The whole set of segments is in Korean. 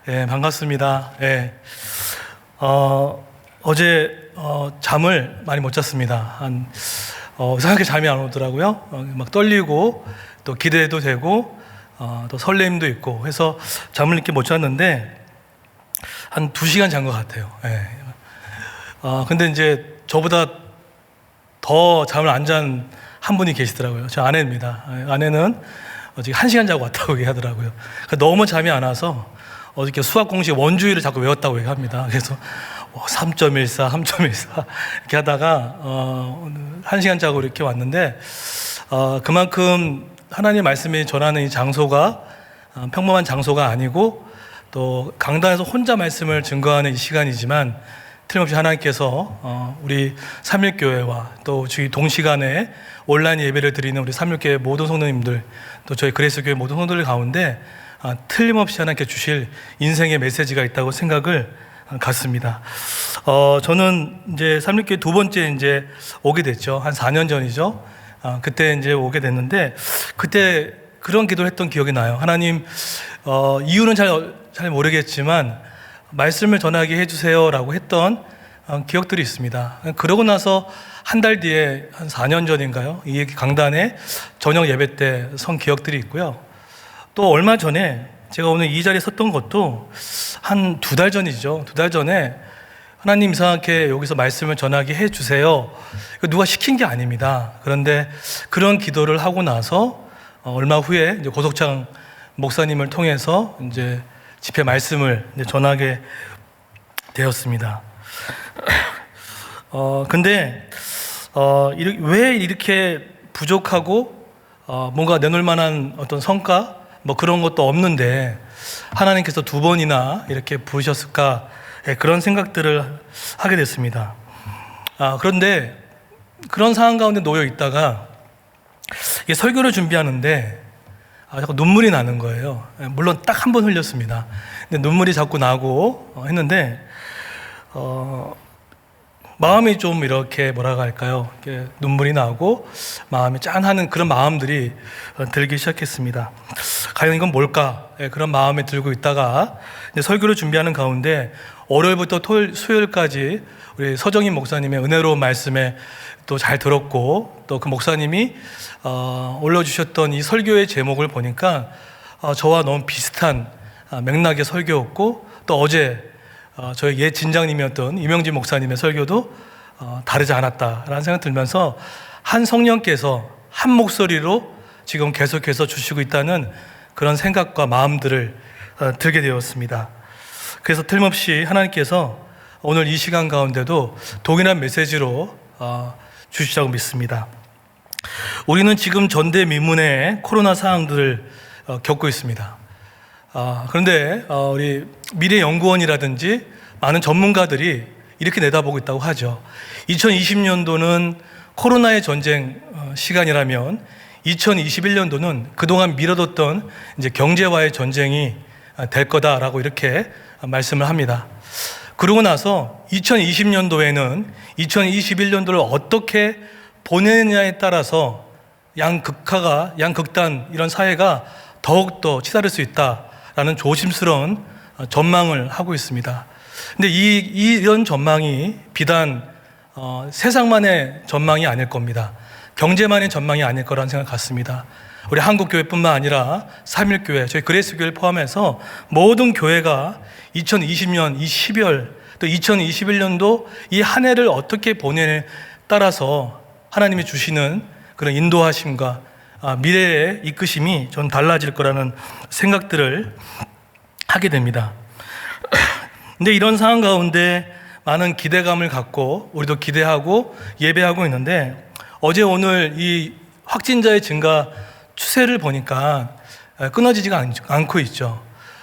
반갑습니다. 어제 잠을 많이 못 잤습니다. 이상하게 잠이 안 오더라고요. 막 떨리고 또 기대도 되고 또 설렘도 있고 해서 잠을 이렇게 못 잤는데 한 2시간 잔 것 같아요. 근데 이제 저보다 더 잠을 안 잔 한 분이 계시더라고요. 저 아내입니다. 아내는 어제 1시간 자고 왔다고 얘기하더라고요. 너무 잠이 안 와서 어저께 수학 공식 원주율을 자꾸 외웠다고 얘기합니다. 그래서 3.14, 3.14 이렇게 하다가 1시간 자고 이렇게 왔는데 그만큼 하나님 말씀이 전하는 이 장소가 평범한 장소가 아니고 또 강단에서 혼자 말씀을 증거하는 이 시간이지만 틀림없이 하나님께서 우리 삼일교회와 또 저희 동시간에 온라인 예배를 드리는 우리 삼일교회 모든 성도님들 또 저희 그레이스교회 모든 성도들 가운데 틀림없이 하나님께 주실 인생의 메시지가 있다고 생각을 갖습니다. 저는 이제 삼일교회 2번째 이제 오게 됐죠. 한 4년 전이죠. 그때 이제 오게 됐는데 그때 그런 기도를 했던 기억이 나요. 하나님, 이유는 잘 모르겠지만 말씀을 전하게 해주세요라고 했던 기억들이 있습니다. 그러고 나서 한 달 뒤에 한 4년 전인가요? 이 강단에 저녁 예배 때 선 기억들이 있고요. 또 얼마 전에 제가 오늘 이 자리에 섰던 것도 한 2달 전이죠. 2달 전에 하나님 이상하게 여기서 말씀을 전하게 해주세요. 누가 시킨 게 아닙니다. 그런데 그런 기도를 하고 나서 얼마 후에 이제 고석창 목사님을 통해서 이제 집회 말씀을 이제 전하게 되었습니다. 근데 왜 이렇게 부족하고 뭔가 내놓을 만한 어떤 성과 뭐 그런 것도 없는데 하나님께서 2번이나 이렇게 부르셨을까 그런 생각들을 하게 됐습니다. 그런데 그런 상황 가운데 놓여 있다가 설교를 준비하는데 자꾸 눈물이 나는 거예요. 물론 딱 한 번 흘렸습니다. 근데 눈물이 자꾸 나고 했는데 마음이 좀 이렇게 뭐라고 할까요? 이렇게 눈물이 나고 마음이 짠하는 그런 마음들이 들기 시작했습니다. 과연 이건 뭘까? 그런 마음에 들고 있다가 이제 설교를 준비하는 가운데 월요일부터 수요일까지 우리 서정인 목사님의 은혜로운 말씀에 또 잘 들었고 또 그 목사님이 올려주셨던 이 설교의 제목을 보니까 저와 너무 비슷한 맥락의 설교였고 또 어제 저희 옛 진장님이었던 이명진 목사님의 설교도 다르지 않았다라는 생각이 들면서 한 성령께서 한 목소리로 지금 계속해서 주시고 있다는 그런 생각과 마음들을 들게 되었습니다. 그래서 틀림없이 하나님께서 오늘 이 시간 가운데도 동일한 메시지로 주시자고 믿습니다. 우리는 지금 전대미문의 코로나 상황들을 겪고 있습니다. 그런데 우리 미래연구원이라든지 많은 전문가들이 이렇게 내다보고 있다고 하죠. 2020년도는 코로나의 전쟁 시간이라면 2021년도는 그동안 미뤄뒀던 이제 경제와의 전쟁이 될 거다라고 이렇게 말씀을 합니다. 그러고 나서 2020년도에는 2021년도를 어떻게 보내느냐에 따라서 양극단 이런 사회가 더욱더 치달을 수 있다라는 조심스러운 전망을 하고 있습니다. 근데 이런 전망이 비단 세상만의 전망이 아닐 겁니다. 경제만의 전망이 아닐 거라는 생각 같습니다. 우리 한국교회뿐만 아니라 삼일교회, 저희 그레이스교회를 포함해서 모든 교회가 2020년 이 12월 또 2021년도 이 한 해를 어떻게 보내냐에 따라서 하나님이 주시는 그런 인도하심과 미래의 이끄심이 전 달라질 거라는 생각들을 하게 됩니다. 근데 이런 상황 가운데 많은 기대감을 갖고 우리도 기대하고 예배하고 있는데 어제 오늘 이 확진자의 증가 추세를 보니까 끊어지지가 않고 있죠.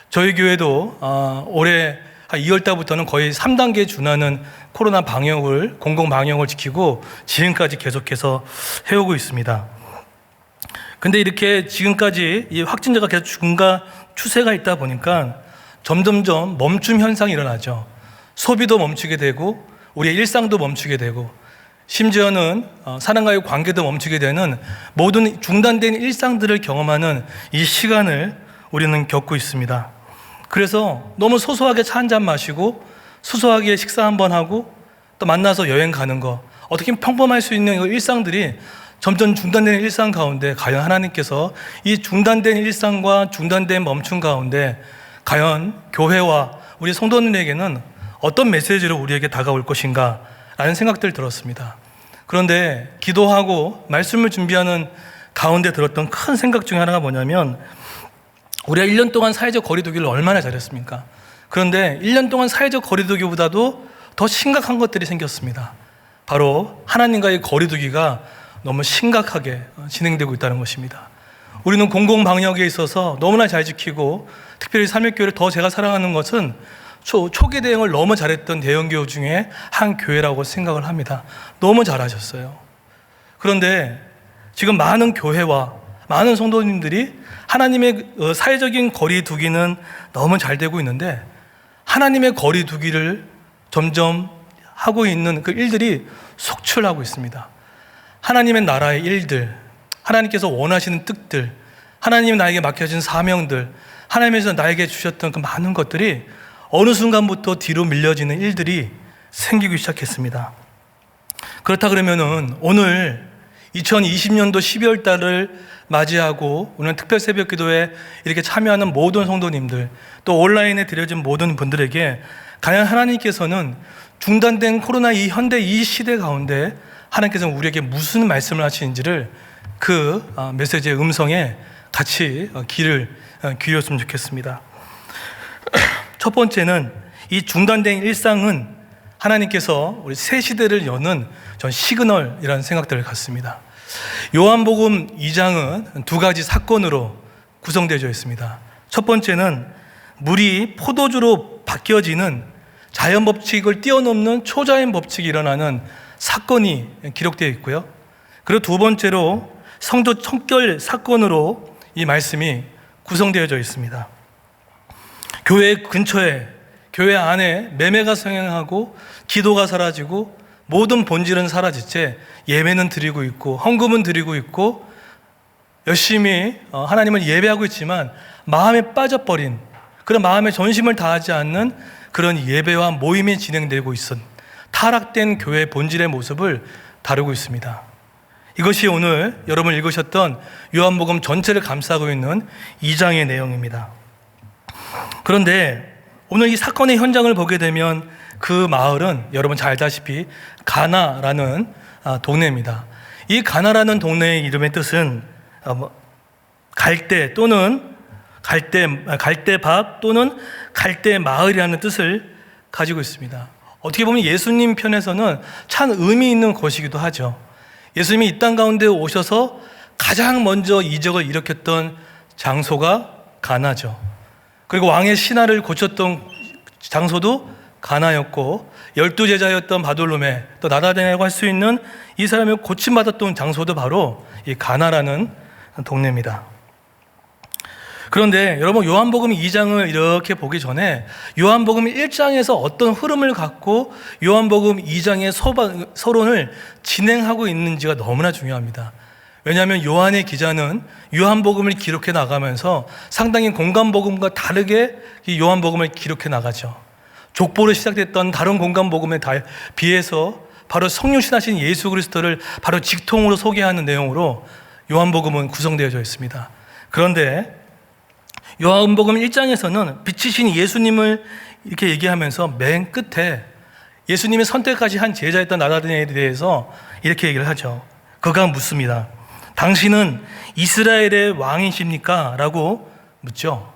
저희 교회도 올해 2월 달부터는 거의 3단계에 준하는 코로나 방역을 공공 방역을 지키고 지금까지 계속해서 해오고 있습니다. 근데 이렇게 지금까지 이 확진자가 계속 증가 추세가 있다 보니까 점점점 멈춤 현상이 일어나죠. 소비도 멈추게 되고 우리의 일상도 멈추게 되고 심지어는 사람과의 관계도 멈추게 되는 모든 중단된 일상들을 경험하는 이 시간을 우리는 겪고 있습니다. 그래서 너무 소소하게 차 한잔 마시고 소소하게 식사 한번 하고 또 만나서 여행 가는 거, 어떻게 평범할 수 있는 일상들이 점점 중단되는 일상 가운데 과연 하나님께서 이 중단된 일상과 중단된 멈춤 가운데 과연 교회와 우리 성도님에게는 어떤 메시지로 우리에게 다가올 것인가 라는 생각들 들었습니다. 그런데 기도하고 말씀을 준비하는 가운데 들었던 큰 생각 중에 하나가 뭐냐면, 우리가 1년 동안 사회적 거리두기를 얼마나 잘했습니까? 그런데 1년 동안 사회적 거리두기보다도 더 심각한 것들이 생겼습니다. 바로 하나님과의 거리두기가 너무 심각하게 진행되고 있다는 것입니다. 우리는 공공방역에 있어서 너무나 잘 지키고, 특별히 삼일교회를 더 제가 사랑하는 것은 초기 대응을 너무 잘했던 대형교회 중에 한 교회라고 생각을 합니다. 너무 잘하셨어요. 그런데 지금 많은 교회와 많은 성도님들이 하나님의 사회적인 거리두기는 너무 잘 되고 있는데, 하나님의 거리두기를 점점 하고 있는 그 일들이 속출하고 있습니다. 하나님의 나라의 일들, 하나님께서 원하시는 뜻들, 하나님이 나에게 맡겨진 사명들, 하나님께서 나에게 주셨던 그 많은 것들이 어느 순간부터 뒤로 밀려지는 일들이 생기기 시작했습니다. 그렇다 그러면은 오늘 2020년도 12월 달을 맞이하고 오늘 특별 새벽 기도에 이렇게 참여하는 모든 성도님들, 또 온라인에 드려진 모든 분들에게 과연 하나님께서는 중단된 코로나 이 현대 이 시대 가운데 하나님께서는 우리에게 무슨 말씀을 하시는지를 그 메시지의 음성에 같이 귀를 기울였으면 좋겠습니다. 첫 번째는 이 중단된 일상은 하나님께서 우리 새 시대를 여는 전 시그널이라는 생각들을 갖습니다. 요한복음 2장은 두 가지 사건으로 구성되어 있습니다. 첫 번째는 물이 포도주로 바뀌어지는 자연 법칙을 뛰어넘는 초자연 법칙이 일어나는 사건이 기록되어 있고요. 그리고 두 번째로 성도 청결 사건으로 이 말씀이 구성되어져 있습니다. 교회 근처에, 교회 안에 매매가 성행하고 기도가 사라지고 모든 본질은 사라질 채 예배는 드리고 있고 헌금은 드리고 있고 열심히 하나님을 예배하고 있지만 마음에 빠져버린, 그런 마음에 전심을 다하지 않는 그런 예배와 모임이 진행되고 있은 타락된 교회의 본질의 모습을 다루고 있습니다. 이것이 오늘 여러분 읽으셨던 요한복음 전체를 감싸고 있는 2장의 내용입니다. 그런데 오늘 이 사건의 현장을 보게 되면 그 마을은 여러분 잘 알다시피 가나라는 동네입니다. 이 가나라는 동네의 이름의 뜻은 갈대 또는 갈대밭 또는 갈대마을이라는 뜻을 가지고 있습니다. 어떻게 보면 예수님 편에서는 참 의미 있는 곳이기도 하죠. 예수님이 이 땅 가운데 오셔서 가장 먼저 이적을 일으켰던 장소가 가나죠. 그리고 왕의 신하를 고쳤던 장소도 가나였고, 12제자였던 바돌로메, 또 나다나엘이라고 할 수 있는 이 사람이 고침받았던 장소도 바로 이 가나라는 동네입니다. 그런데 여러분, 요한복음 2장을 이렇게 보기 전에 요한복음 1장에서 어떤 흐름을 갖고 요한복음 2장의 서론을 진행하고 있는지가 너무나 중요합니다. 왜냐하면 요한의 기자는 요한복음을 기록해 나가면서 상당히 공간복음과 다르게 이 요한복음을 기록해 나가죠. 족보로 시작됐던 다른 공간복음에 비해서 바로 성육신하신 예수 그리스도를 바로 직통으로 소개하는 내용으로 요한복음은 구성되어져 있습니다. 그런데 요한복음 1장에서는 빛이신 예수님을 이렇게 얘기하면서 맨 끝에 예수님의 선택까지 한 제자였던 나다나엘에 대해서 이렇게 얘기를 하죠. 그가 묻습니다. 당신은 이스라엘의 왕이십니까? 라고 묻죠.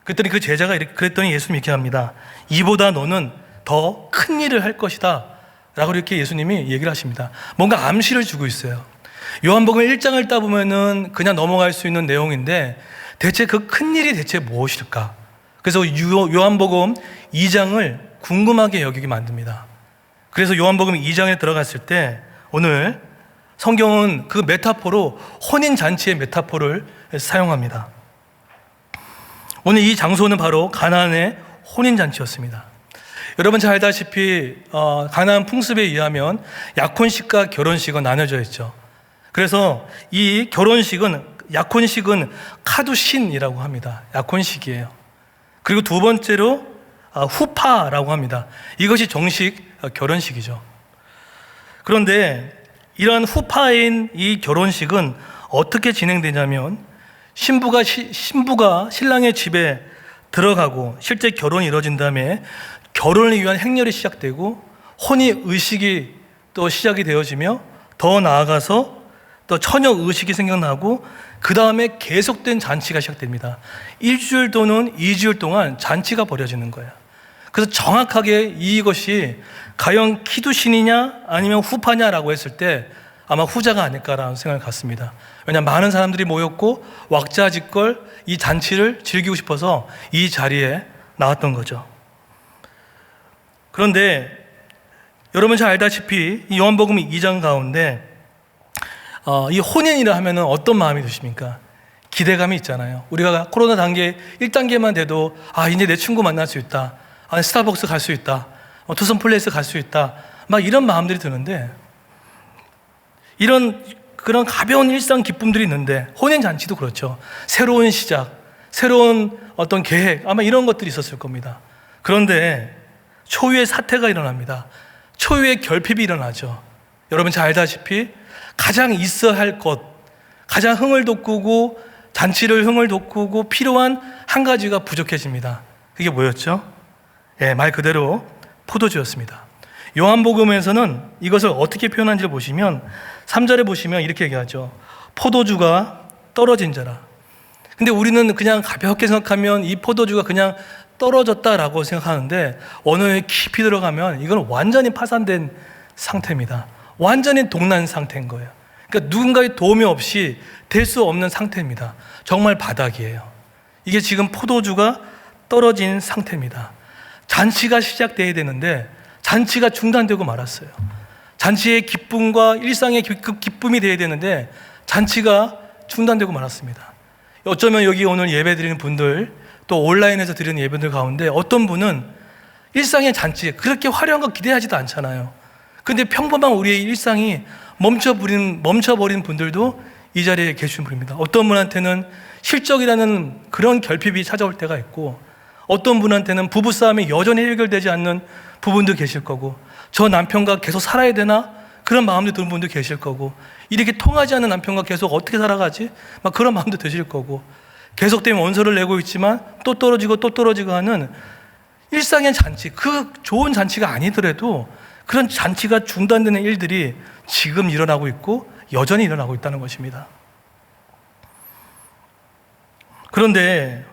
그랬더니 그 제자가 그랬더니 예수님이 이렇게 합니다. 이보다 너는 더 큰 일을 할 것이다 라고 이렇게 예수님이 얘기를 하십니다. 뭔가 암시를 주고 있어요. 요한복음 1장을 읽다 보면은 그냥 넘어갈 수 있는 내용인데 대체 그 큰 일이 대체 무엇일까? 그래서 요한복음 2장을 궁금하게 여기게 만듭니다. 그래서 요한복음 2장에 들어갔을 때 오늘 성경은 그 메타포로 혼인잔치의 메타포를 사용합니다. 오늘 이 장소는 바로 가나안의 혼인잔치였습니다. 여러분 잘 알다시피 가나안 풍습에 의하면 약혼식과 결혼식은 나눠져 있죠. 그래서 이 약혼식은 카두신이라고 합니다. 약혼식이에요. 그리고 두 번째로 후파라고 합니다. 이것이 정식 결혼식이죠. 그런데 이러한 후파인 이 결혼식은 어떻게 진행되냐면 신부가 신랑의 집에 들어가고 실제 결혼이 이루어진 다음에 결혼을 위한 행렬이 시작되고 혼인 의식이 또 시작이 되어지며 더 나아가서 또 처녀 의식이 생겨나고 그 다음에 계속된 잔치가 시작됩니다. 1주일 또는 2주일 동안 잔치가 벌어지는 거예요. 그래서 정확하게 이것이 과연 키두신이냐 아니면 후파냐라고 했을 때 아마 후자가 아닐까라는 생각을 갖습니다. 왜냐하면 많은 사람들이 모였고 왁자지껄 이 잔치를 즐기고 싶어서 이 자리에 나왔던 거죠. 그런데 여러분 잘 알다시피 이 요한복음 2장 가운데 이 혼인이라 하면 어떤 마음이 드십니까? 기대감이 있잖아요. 우리가 코로나 단계 1단계만 돼도 이제 내 친구 만날 수 있다, 스타벅스 갈 수 있다, 투썸 플레이스 갈 수 있다, 막 이런 마음들이 드는데 그런 가벼운 일상 기쁨들이 있는데 혼인 잔치도 그렇죠. 새로운 시작, 새로운 어떤 계획, 아마 이런 것들이 있었을 겁니다. 그런데 초유의 사태가 일어납니다. 초유의 결핍이 일어나죠. 여러분 잘 알다시피 가장 있어야 할 것, 가장 흥을 돋구고 잔치를 흥을 돋구고 필요한 한 가지가 부족해집니다. 그게 뭐였죠? 말 그대로 포도주였습니다. 요한복음에서는 이것을 어떻게 표현한지를 보시면 3절에 보시면 이렇게 얘기하죠. 포도주가 떨어진 자라. 근데 우리는 그냥 가볍게 생각하면 이 포도주가 그냥 떨어졌다라고 생각하는데 언어에 깊이 들어가면 이건 완전히 파산된 상태입니다. 완전히 동난 상태인 거예요. 그러니까 누군가의 도움이 없이 될 수 없는 상태입니다. 정말 바닥이에요. 이게 지금 포도주가 떨어진 상태입니다. 잔치가 시작돼야 되는데 잔치가 중단되고 말았어요. 잔치의 기쁨과 일상의 기쁨이 돼야 되는데 잔치가 중단되고 말았습니다. 어쩌면 여기 오늘 예배 드리는 분들 또 온라인에서 드리는 예배들 가운데 어떤 분은 일상의 잔치 그렇게 화려한 거 기대하지도 않잖아요. 근데 평범한 우리의 일상이 멈춰버린 분들도 이 자리에 계신 분입니다. 어떤 분한테는 실적이라는 그런 결핍이 찾아올 때가 있고 어떤 분한테는 부부싸움이 여전히 해결되지 않는 부분도 계실 거고 저 남편과 계속 살아야 되나? 그런 마음도 드는 분도 계실 거고 이렇게 통하지 않는 남편과 계속 어떻게 살아가지? 막 그런 마음도 드실 거고 계속되면 원소를 내고 있지만 또 떨어지고 하는 일상의 잔치, 그 좋은 잔치가 아니더라도 그런 잔치가 중단되는 일들이 지금 일어나고 있고 여전히 일어나고 있다는 것입니다. 그런데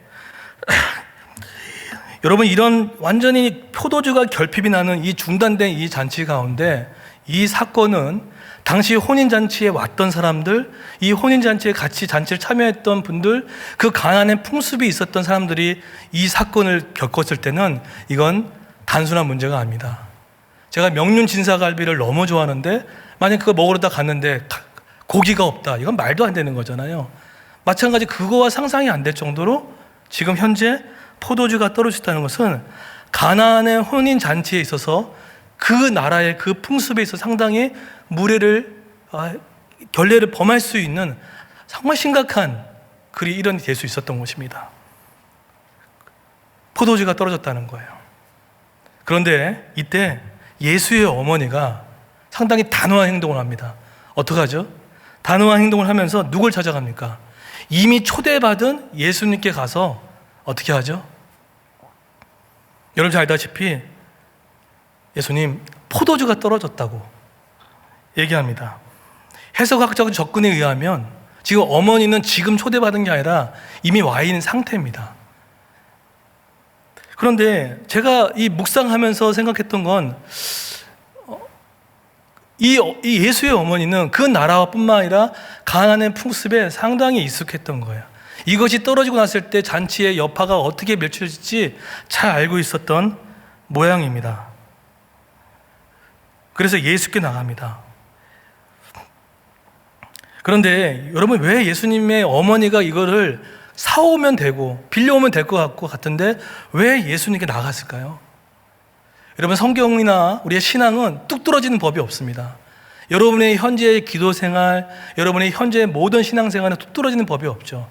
여러분 이런 완전히 포도주가 결핍이 나는 이 중단된 이 잔치 가운데 이 사건은 당시 혼인잔치에 왔던 사람들, 이 혼인잔치에 같이 잔치를 참여했던 분들, 그 가난의 풍습이 있었던 사람들이 이 사건을 겪었을 때는 이건 단순한 문제가 아닙니다. 제가 명륜 진사갈비를 너무 좋아하는데 만약 그거 먹으러 다 갔는데 고기가 없다. 이건 말도 안 되는 거잖아요. 마찬가지 그거와 상상이 안 될 정도로 지금 현재 포도주가 떨어졌다는 것은 가나안의 혼인 잔치에 있어서 그 나라의 그 풍습에 있어서 상당히 결례를 범할 수 있는 정말 심각한 그리 일원이 될 수 있었던 것입니다. 포도주가 떨어졌다는 거예요. 그런데 이때 예수의 어머니가 상당히 단호한 행동을 합니다. 어떡하죠? 단호한 행동을 하면서 누굴 찾아갑니까? 이미 초대받은 예수님께 가서 어떻게 하죠? 여러분 잘 알다시피 예수님 포도주가 떨어졌다고 얘기합니다. 해석학적 접근에 의하면 지금 어머니는 지금 초대받은 게 아니라 이미 와 있는 상태입니다. 그런데 제가 이 묵상하면서 생각했던 건 이 예수의 어머니는 그 나라와 뿐만 아니라 가나안의 풍습에 상당히 익숙했던 거예요. 이것이 떨어지고 났을 때 잔치의 여파가 어떻게 맺혀질지 잘 알고 있었던 모양입니다. 그래서 예수께 나갑니다. 그런데 여러분 왜 예수님의 어머니가 이거를 사오면 되고 빌려오면 될 것 같은데 왜 예수님께 나갔을까요? 여러분 성경이나 우리의 신앙은 뚝 떨어지는 법이 없습니다. 여러분의 현재의 기도 생활, 여러분의 현재의 모든 신앙 생활은 뚝 떨어지는 법이 없죠.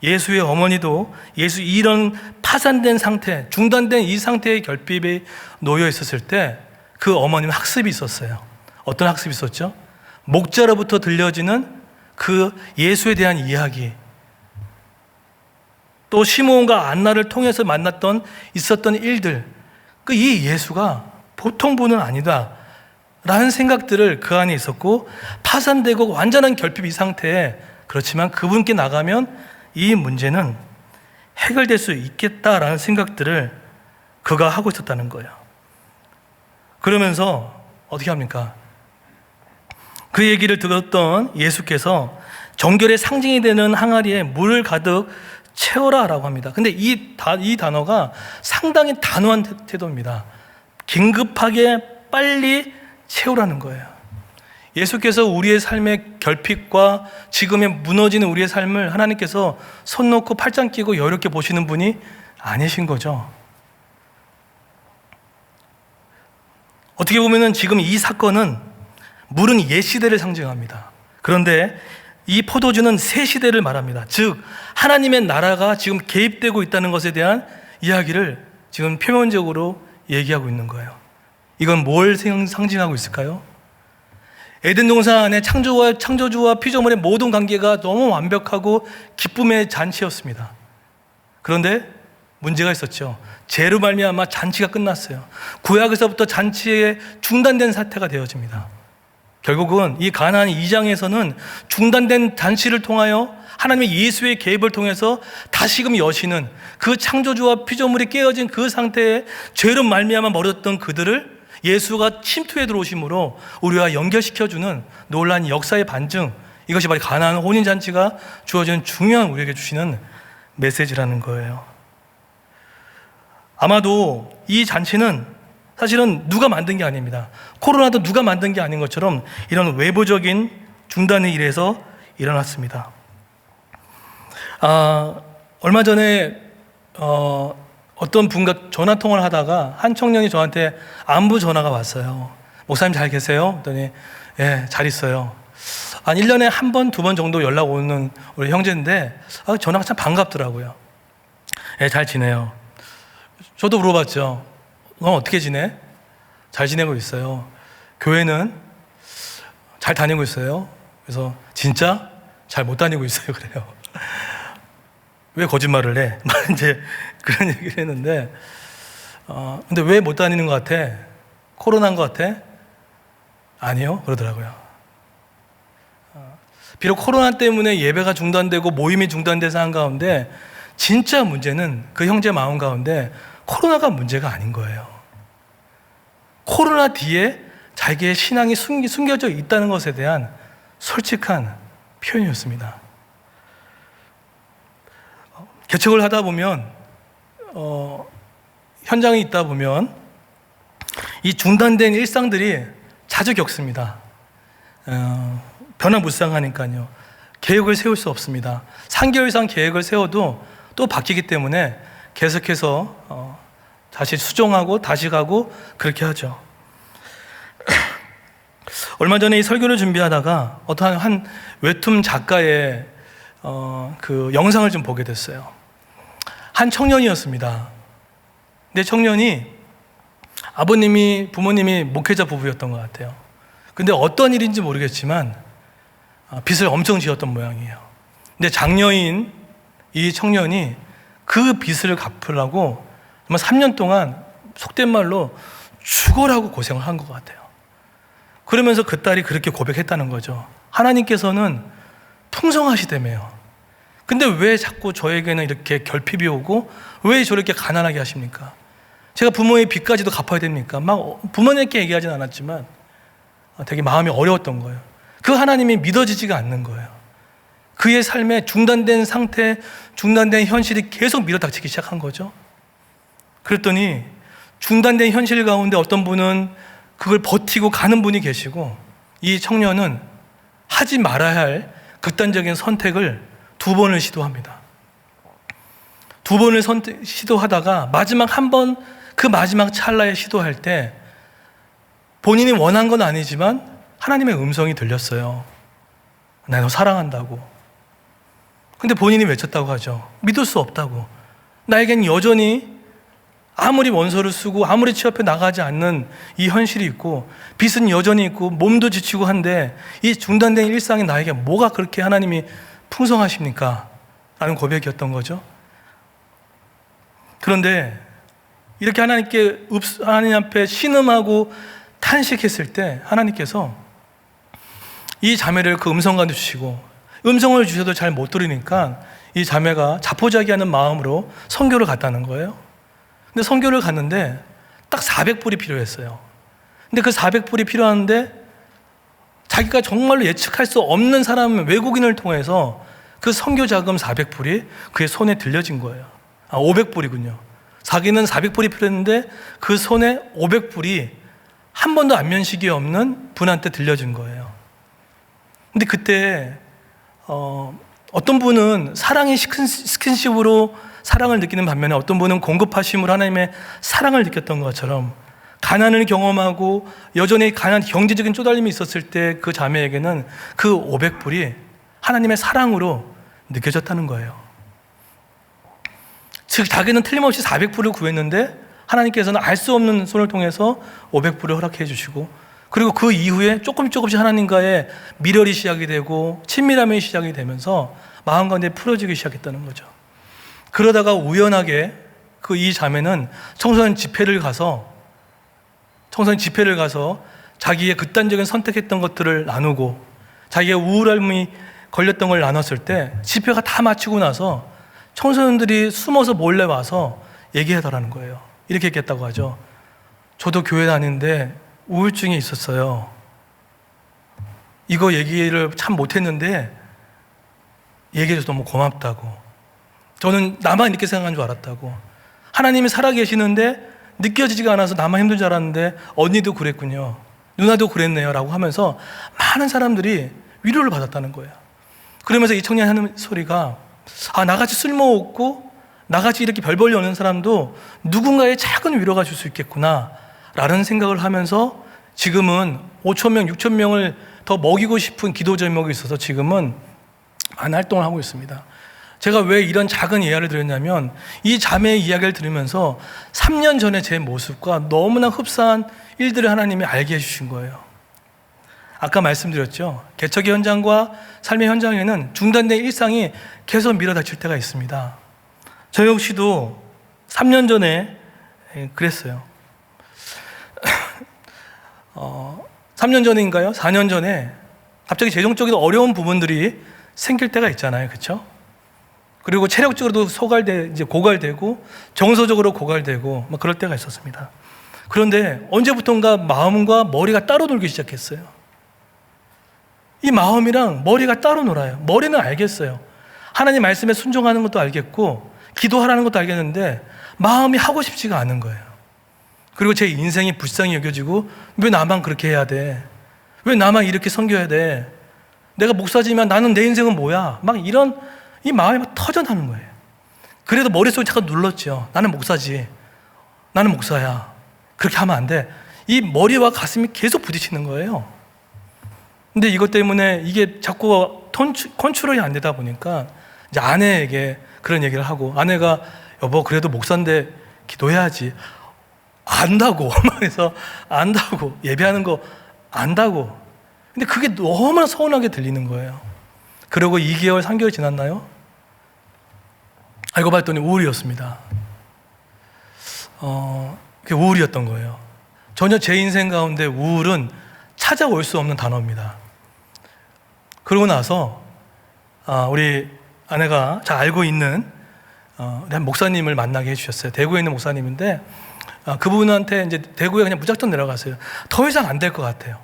예수의 어머니도 예수 이런 파산된 상태, 중단된 이 상태의 결핍에 놓여 있었을 때 그 어머니는 학습이 있었어요. 어떤 학습이 있었죠? 목자로부터 들려지는 그 예수에 대한 이야기, 또 시므온과 안나를 통해서 있었던 일들, 이 예수가 보통 분은 아니다 라는 생각들을 그 안에 있었고, 파산되고 완전한 결핍 이 상태에, 그렇지만 그분께 나가면 이 문제는 해결될 수 있겠다라는 생각들을 그가 하고 있었다는 거예요. 그러면서 어떻게 합니까? 그 얘기를 들었던 예수께서 정결의 상징이 되는 항아리에 물을 가득 채워라 라고 합니다. 근데 이 단어가 상당히 단호한 태도입니다. 긴급하게 빨리 채우라는 거예요. 예수께서 우리의 삶의 결핍과 지금의 무너지는 우리의 삶을 하나님께서 손 놓고 팔짱 끼고 여유롭게 보시는 분이 아니신 거죠. 어떻게 보면 지금 이 사건은 물은 옛 시대를 상징합니다. 그런데 이 포도주는 새 시대를 말합니다. 즉 하나님의 나라가 지금 개입되고 있다는 것에 대한 이야기를 지금 표면적으로 얘기하고 있는 거예요. 이건 뭘 상징하고 있을까요? 에덴 동산 안에 창조주와 피조물의 모든 관계가 너무 완벽하고 기쁨의 잔치였습니다. 그런데 문제가 있었죠. 죄로 말미암아 잔치가 끝났어요. 구약에서부터 잔치에 중단된 사태가 되어집니다. 결국은 이 가나안 2장에서는 중단된 잔치를 통하여 하나님의 예수의 개입을 통해서 다시금 여시는 그 창조주와 피조물이 깨어진 그 상태에 죄로 말미암아 멀어졌던 그들을 예수가 침투해 들어오심으로 우리와 연결시켜주는 놀라운 역사의 반증, 이것이 바로 가나안 혼인잔치가 주어지는 중요한 우리에게 주시는 메시지라는 거예요. 아마도 이 잔치는 사실은 누가 만든 게 아닙니다. 코로나도 누가 만든 게 아닌 것처럼 이런 외부적인 중단의 일에서 일어났습니다. 얼마 전에 어떤 분과 전화 통화를 하다가 한 청년이 저한테 안부 전화가 왔어요. 목사님 잘 계세요? 그랬더니 예, 잘 있어요. 한 1년에 한 번, 두 번 정도 연락 오는 우리 형제인데 전화가 참 반갑더라고요. 예, 잘 지내요. 저도 물어봤죠. 넌 어떻게 지내? 잘 지내고 있어요. 교회는 잘 다니고 있어요. 그래서 진짜 잘 못 다니고 있어요. 그래요. 왜 거짓말을 해? 이제 그런 얘기를 했는데, 근데 왜 못 다니는 것 같아? 코로나인 것 같아? 아니요. 그러더라고요. 비록 코로나 때문에 예배가 중단되고 모임이 중단된 상황 가운데 진짜 문제는 그 형제 마음 가운데 코로나가 문제가 아닌 거예요. 코로나 뒤에 자기의 신앙이 숨겨져 있다는 것에 대한 솔직한 표현이었습니다. 개척을 하다 보면 현장에 있다 보면 이 중단된 일상들이 자주 겪습니다. 변화무쌍하니까요. 계획을 세울 수 없습니다. 3개월 이상 계획을 세워도 또 바뀌기 때문에 계속해서 다시 수정하고 다시 가고 그렇게 하죠. 얼마 전에 이 설교를 준비하다가 어떤 한 웹툰 작가의 그 영상을 좀 보게 됐어요. 한 청년이었습니다. 근데 청년이 부모님이 목회자 부부였던 것 같아요. 근데 어떤 일인지 모르겠지만 빚을 엄청 지었던 모양이에요. 근데 장녀인 이 청년이 그 빚을 갚으려고 정말 3년 동안 속된 말로 죽어라고 고생을 한 것 같아요. 그러면서 그 딸이 그렇게 고백했다는 거죠. 하나님께서는 풍성하시다며요. 근데 왜 자꾸 저에게는 이렇게 결핍이 오고 왜 저렇게 가난하게 하십니까? 제가 부모의 빚까지도 갚아야 됩니까? 막 부모님께 얘기하진 않았지만 되게 마음이 어려웠던 거예요. 그 하나님이 믿어지지가 않는 거예요. 그의 삶에 중단된 상태, 중단된 현실이 계속 밀어닥치기 시작한 거죠. 그랬더니 중단된 현실 가운데 어떤 분은 그걸 버티고 가는 분이 계시고, 이 청년은 하지 말아야 할 극단적인 선택을 2번을 시도합니다. 2번을 시도하다가 마지막 한 번, 그 마지막 찰나에 시도할 때 본인이 원한 건 아니지만 하나님의 음성이 들렸어요. 나 너 사랑한다고. 근데 본인이 외쳤다고 하죠. 믿을 수 없다고. 나에겐 여전히 아무리 원서를 쓰고 아무리 취업해 나가지 않는 이 현실이 있고 빚은 여전히 있고 몸도 지치고 한데 이 중단된 일상이 나에게 뭐가 그렇게 하나님이 풍성하십니까? 라는 고백이었던 거죠. 그런데 이렇게 하나님 앞에 신음하고 탄식했을 때 하나님께서 이 자매를 그 음성 가운데 주시고 음성을 주셔도 잘 못 들으니까 이 자매가 자포자기하는 마음으로 선교를 갔다는 거예요. 근데 선교를 갔는데 딱 400불이 필요했어요. 근데 그 400불이 필요한데 자기가 정말로 예측할 수 없는 사람, 외국인을 통해서 그 선교 자금 400불이 그의 손에 들려진 거예요. 500불이군요. 자기는 400불이 필요했는데 그 손에 500불이 한 번도 안면식이 없는 분한테 들려진 거예요. 근데 그때 어떤 분은 사랑의 스킨십으로 사랑을 느끼는 반면에 어떤 분은 공급하심으로 하나님의 사랑을 느꼈던 것처럼 가난을 경험하고 여전히 경제적인 쪼달림이 있었을 때 그 자매에게는 그 500불이 하나님의 사랑으로 느껴졌다는 거예요. 즉 자기는 틀림없이 400불을 구했는데 하나님께서는 알 수 없는 손을 통해서 500불을 허락해 주시고 그리고 그 이후에 조금씩 하나님과의 미련이 시작이 되고 친밀함이 시작이 되면서 마음 가운데 풀어지기 시작했다는 거죠. 그러다가 우연하게 그 이 자매는 청소년 집회를 가서 자기의 극단적인 선택했던 것들을 나누고 자기의 우울함이 걸렸던 걸 나눴을 때 집회가 다 마치고 나서 청소년들이 숨어서 몰래 와서 얘기하더라는 거예요. 이렇게 얘기했다고 하죠. 저도 교회 다니는데 우울증이 있었어요. 이거 얘기를 참 못했는데 얘기해줘서 너무 고맙다고. 저는 나만 이렇게 생각한 줄 알았다고. 하나님이 살아계시는데 느껴지지가 않아서 나만 힘든 줄 알았는데 언니도 그랬군요. 누나도 그랬네요. 라고 하면서 많은 사람들이 위로를 받았다는 거예요. 그러면서 이 청년이 하는 소리가 나같이 쓸모없고 나같이 이렇게 별 볼일 없는 사람도 누군가의 작은 위로가 줄 수 있겠구나 라는 생각을 하면서 지금은 5,000명, 6,000명을 더 먹이고 싶은 기도 제목이 있어서 지금은 많은 활동을 하고 있습니다. 제가 왜 이런 작은 이야기를 드렸냐면 이 자매의 이야기를 들으면서 3년 전에 제 모습과 너무나 흡사한 일들을 하나님이 알게 해주신 거예요. 아까 말씀드렸죠. 개척의 현장과 삶의 현장에는 중단된 일상이 계속 밀어닥칠 때가 있습니다. 저 역시도 3년 전에 그랬어요. 3년 전인가요? 4년 전에 갑자기 재정적으로 어려운 부분들이 생길 때가 있잖아요. 그렇죠? 그리고 체력적으로도 고갈되고 정서적으로 고갈되고 막 그럴 때가 있었습니다. 그런데 언제부턴가 마음과 머리가 따로 놀기 시작했어요. 이 마음이랑 머리가 따로 놀아요. 머리는 알겠어요. 하나님 말씀에 순종하는 것도 알겠고 기도하라는 것도 알겠는데 마음이 하고 싶지가 않은 거예요. 그리고 제 인생이 불쌍히 여겨지고 왜 나만 그렇게 해야 돼? 왜 나만 이렇게 섬겨야 돼? 내가 목사지만 나는 내 인생은 뭐야? 막 이런 이 마음이 막 터져나는 거예요. 그래도 머릿속에 잠깐 눌렀죠. 나는 목사지. 나는 목사야. 그렇게 하면 안 돼. 이 머리와 가슴이 계속 부딪히는 거예요. 근데 이것 때문에 이게 자꾸 컨트롤이 안 되다 보니까 이제 아내에게 그런 얘기를 하고 아내가 여보 그래도 목사인데 기도해야지. 안다고. 그래서 안다고. 예배하는 거 안다고. 근데 그게 너무나 서운하게 들리는 거예요. 그리고 2개월, 3개월 지났나요? 알고 봤더니 우울이었습니다. 그게 우울이었던 거예요. 전혀 제 인생 가운데 우울은 찾아올 수 없는 단어입니다. 그러고 나서 우리 아내가 잘 알고 있는 한 목사님을 만나게 해주셨어요. 대구에 있는 목사님인데 그분한테 이제 대구에 그냥 무작정 내려갔어요. 더 이상 안 될 것 같아요.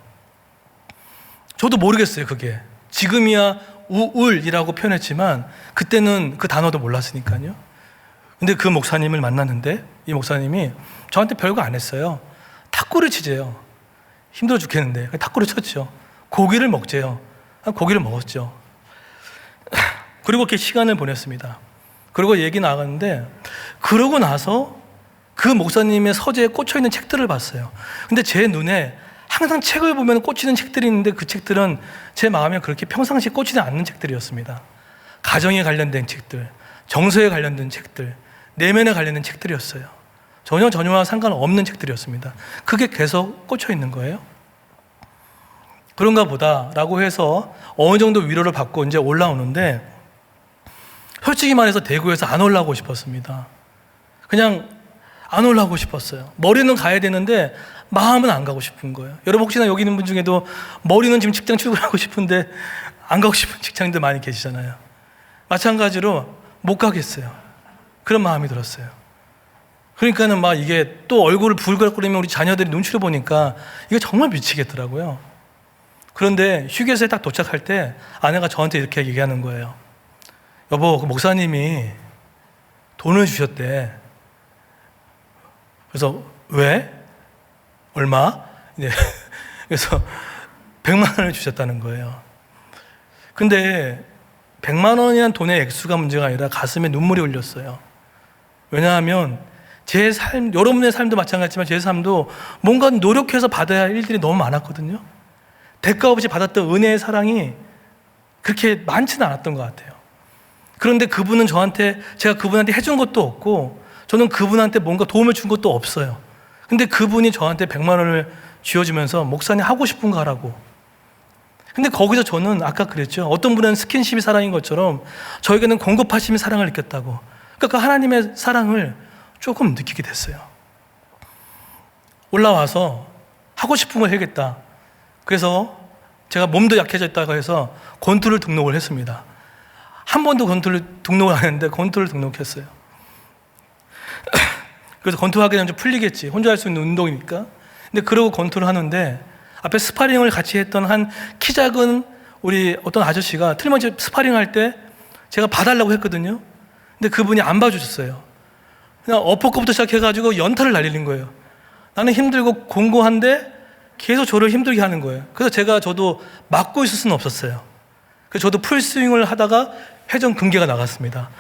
저도 모르겠어요. 그게 지금이야 우울이라고 표현했지만 그때는 그 단어도 몰랐으니까요. 근데 그 목사님을 만났는데 이 목사님이 저한테 별거 안 했어요. 탁구를 치재요. 힘들어 죽겠는데 탁구를 쳤죠. 고기를 먹재요. 고기를 먹었죠. 그리고 이렇게 시간을 보냈습니다. 그리고 얘기 나갔는데 그러고 나서 그 목사님의 서재에 꽂혀있는 책들을 봤어요. 근데 제 눈에 항상 책을 보면 꽂히는 책들이 있는데 그 책들은 제 마음에 그렇게 평상시에 꽂히지 않는 책들이었습니다. 가정에 관련된 책들, 정서에 관련된 책들, 내면에 관련된 책들이었어요. 전혀와 상관없는 책들이었습니다. 그게 계속 꽂혀 있는 거예요. 그런가 보다라고 해서 어느 정도 위로를 받고 이제 올라오는데, 솔직히 말해서 대구에서 안 올라오고 싶었습니다. 그냥 안 올라오고 싶었어요. 머리는 가야 되는데 마음은 안 가고 싶은 거예요. 여러분 혹시나 여기 있는 분 중에도 머리는 지금 직장 출근하고 싶은데 안 가고 싶은 직장인들 많이 계시잖아요. 마찬가지로 못 가겠어요. 그런 마음이 들었어요. 그러니까는 막 이게 또 얼굴을 붉을거리면 우리 자녀들이 눈치를 보니까 이게 정말 미치겠더라고요. 그런데 휴게소에 딱 도착할 때 아내가 저한테 이렇게 얘기하는 거예요. 여보, 그 목사님이 돈을 주셨대. 그래서 왜? 얼마? 네. 그래서 100만 원을 주셨다는 거예요. 근데 100만 원이라는 돈의 액수가 문제가 아니라 가슴에 눈물이 흘렸어요. 왜냐하면 제 삶, 여러분의 삶도 마찬가지지만 제 삶도 뭔가 노력해서 받아야 할 일들이 너무 많았거든요. 대가 없이 받았던 은혜의 사랑이 그렇게 많지는 않았던 것 같아요. 그런데 그분은 제가 그분한테 해준 것도 없고, 저는 그분한테 뭔가 도움을 준 것도 없어요. 근데 그분이 저한테 100만 원을 쥐어주면서 목사님 하고 싶은 거 하라고. 근데 거기서 저는 아까 그랬죠. 어떤 분은 스킨십이 사랑인 것처럼 저에게는 공급하심이 사랑을 느꼈다고. 그러니까 그 하나님의 사랑을 조금 느끼게 됐어요. 올라와서 하고 싶은 걸 해야겠다. 그래서 제가 몸도 약해졌다고 해서 권투를 등록을 했습니다. 한 번도 권투를 등록을 안 했는데 권투를 등록했어요. 그래서 권투하게 되면 좀 풀리겠지. 혼자 할 수 있는 운동이니까. 근데 그러고 권투를 하는데 앞에 스파링을 같이 했던 한 키 작은 우리 어떤 아저씨가 틀림없이 스파링할 때 제가 봐달라고 했거든요. 근데 그분이 안 봐주셨어요. 그냥 어퍼컷부터 시작해가지고 연타를 날리는 거예요. 나는 힘들고 공고한데 계속 저를 힘들게 하는 거예요. 그래서 저도 막고 있을 수는 없었어요. 그래서 저도 풀스윙을 하다가 회전 근개가 나갔습니다.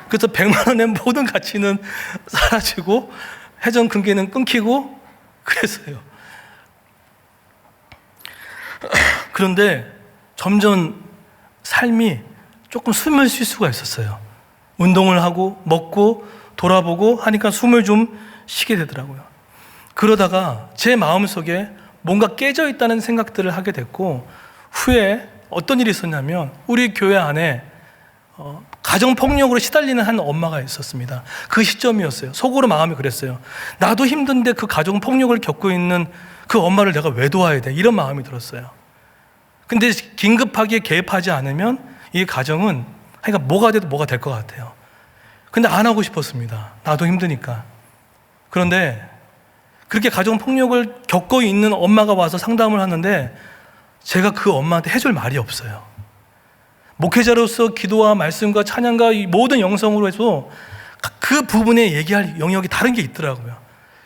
그래서 100만 원의 모든 가치는 사라지고 회전 근개는 끊기고 그랬어요. 그런데 점점 삶이 조금 숨을 쉴 수가 있었어요. 운동을 하고 먹고 돌아보고 하니까 숨을 좀 쉬게 되더라고요. 그러다가 제 마음속에 뭔가 깨져 있다는 생각들을 하게 됐고, 후에 어떤 일이 있었냐면 우리 교회 안에 가정폭력으로 시달리는 한 엄마가 있었습니다. 그 시점이었어요. 속으로 마음이 그랬어요. 나도 힘든데 그 가정폭력을 겪고 있는 그 엄마를 내가 왜 도와야 돼? 이런 마음이 들었어요. 근데 긴급하게 개입하지 않으면 이 가정은 그러니까 뭐가 돼도 뭐가 될 것 같아요. 근데 안 하고 싶었습니다. 나도 힘드니까. 그런데 그렇게 가정폭력을 겪고 있는 엄마가 와서 상담을 하는데 제가 그 엄마한테 해줄 말이 없어요. 목회자로서 기도와 말씀과 찬양과 이 모든 영성으로 해서 그 부분에 얘기할 영역이 다른 게 있더라고요.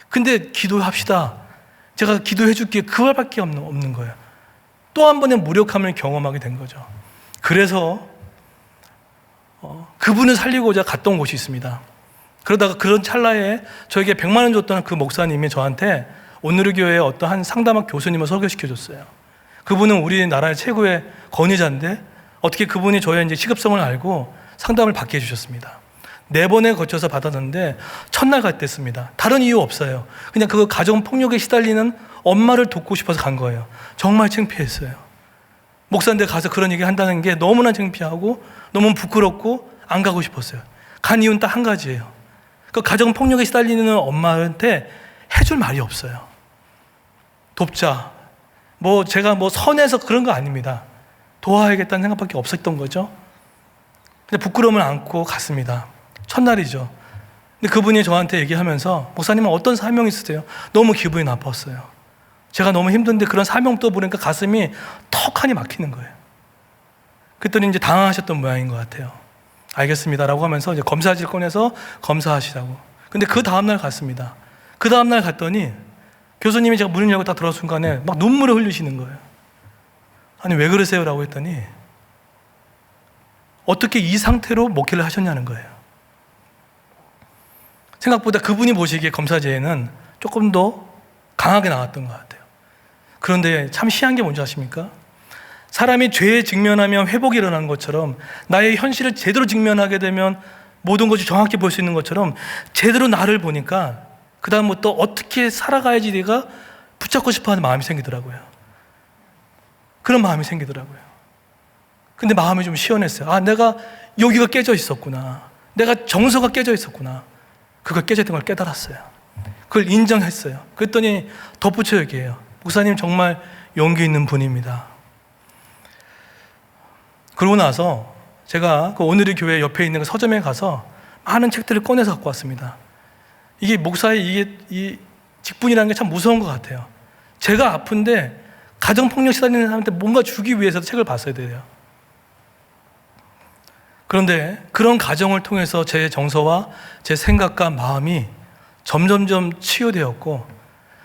근데 기도합시다. 제가 기도해 줄게. 그 말밖에 없는 거예요. 또 한 번의 무력함을 경험하게 된 거죠. 그래서 그분을 살리고자 갔던 곳이 있습니다. 그러다가 그런 찰나에 저에게 100만 원 줬던 그 목사님이 저한테 오늘의 교회의 어떤 한 상담학 교수님을 소개시켜 줬어요. 그분은 우리나라의 최고의 권위자인데 어떻게 그분이 저의 이제 시급성을 알고 상담을 받게 해주셨습니다. 4번에 거쳐서 받았는데 첫날 갔댔습니다. 다른 이유 없어요. 그냥 그 가정폭력에 시달리는 엄마를 돕고 싶어서 간 거예요. 정말 창피했어요. 목사인데 가서 그런 얘기 한다는 게 너무나 창피하고 너무 부끄럽고 안 가고 싶었어요. 간 이유는 딱 한 가지예요. 그 가정폭력에 시달리는 엄마한테 해줄 말이 없어요. 돕자. 제가 선해서 그런 거 아닙니다. 도와야겠다는 생각밖에 없었던 거죠. 근데 부끄러움을 안고 갔습니다. 첫날이죠. 근데 그분이 저한테 얘기하면서 목사님은 어떤 사명이 있으세요? 너무 기분이 나빴어요. 제가 너무 힘든데 그런 사명도 보니까 가슴이 턱하니 막히는 거예요. 그랬더니 이제 당황하셨던 모양인 것 같아요. 알겠습니다라고 하면서 이제 검사지를 꺼내서 검사하시라고. 근데 그 다음날 갔습니다. 그 다음날 갔더니 교수님이 제가 문을 열고 딱 들어간 순간에 막 눈물을 흘리시는 거예요. 아니 왜 그러세요? 라고 했더니 어떻게 이 상태로 목회를 하셨냐는 거예요. 생각보다 그분이 보시기에 검사제에는 조금 더 강하게 나왔던 것 같아요. 그런데 참 희한한 게 뭔지 아십니까? 사람이 죄에 직면하면 회복이 일어나는 것처럼 나의 현실을 제대로 직면하게 되면 모든 것이 정확히 볼 수 있는 것처럼 제대로 나를 보니까 그 다음부터 어떻게 살아가야지 내가 붙잡고 싶어하는 마음이 생기더라고요. 그런 마음이 생기더라고요. 근데 마음이 좀 시원했어요. 아, 내가 여기가 깨져 있었구나. 내가 정서가 깨져 있었구나. 그걸 깨져 있던 걸 깨달았어요. 그걸 인정했어요. 그랬더니 덧붙여 얘기해요. 목사님 정말 용기 있는 분입니다. 그러고 나서 제가 그 오늘의 교회 옆에 있는 그 서점에 가서 많은 책들을 꺼내서 갖고 왔습니다. 이게 목사의 이 직분이라는 게 참 무서운 것 같아요. 제가 아픈데 가정폭력 시달리는 사람한테 뭔가 주기 위해서도 책을 봤어야 돼요. 그런데 그런 가정을 통해서 제 정서와 제 생각과 마음이 점점점 치유되었고,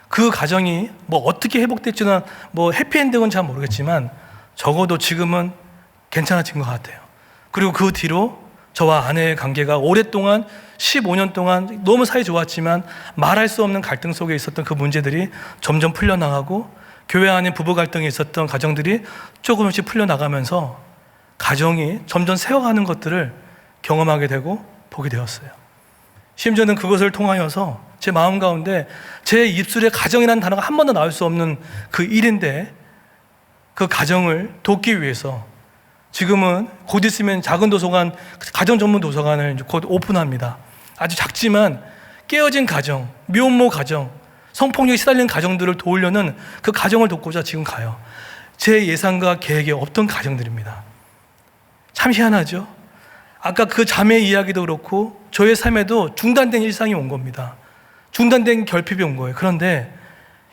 그 가정이 뭐 어떻게 회복될지는 뭐 해피엔딩은 잘 모르겠지만 적어도 지금은 괜찮아진 것 같아요. 그리고 그 뒤로 저와 아내의 관계가 오랫동안 15년 동안 너무 사이 좋았지만 말할 수 없는 갈등 속에 있었던 그 문제들이 점점 풀려나가고, 교회 안에 부부 갈등이 있었던 가정들이 조금씩 풀려나가면서 가정이 점점 세워가는 것들을 경험하게 되고 보게 되었어요. 심지어는 그것을 통하여서 제 마음 가운데 제 입술에 가정이라는 단어가 한 번도 나올 수 없는 그 일인데, 그 가정을 돕기 위해서 지금은 곧 있으면 작은 도서관, 가정 전문 도서관을 곧 오픈합니다. 아주 작지만 깨어진 가정, 미혼모 가정, 성폭력에 시달리는 가정들을 도우려는 그 가정을 돕고자 지금 가요. 제 예상과 계획에 없던 가정들입니다. 참 희한하죠? 아까 그 자매 이야기도 그렇고 저의 삶에도 중단된 일상이 온 겁니다. 중단된 결핍이 온 거예요. 그런데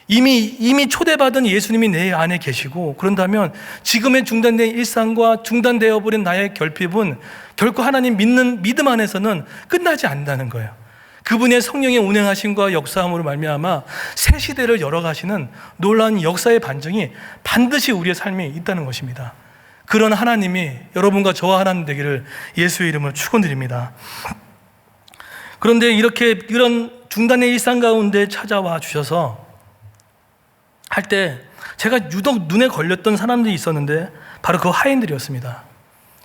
이미 초대받은 예수님이 내 안에 계시고, 그런다면 지금의 중단된 일상과 중단되어 버린 나의 결핍은 결코 하나님 믿는 믿음 안에서는 끝나지 않는다는 거예요. 그분의 성령의 운행하심과 역사함으로 말미암아 새 시대를 열어가시는 놀라운 역사의 반증이 반드시 우리의 삶에 있다는 것입니다. 그런 하나님이 여러분과 저와 하나님 되기를 예수의 이름으로 축원드립니다. 그런데 이런 중단의 일상 가운데 찾아와 주셔서 할 때 제가 유독 눈에 걸렸던 사람들이 있었는데 바로 그 하인들이었습니다.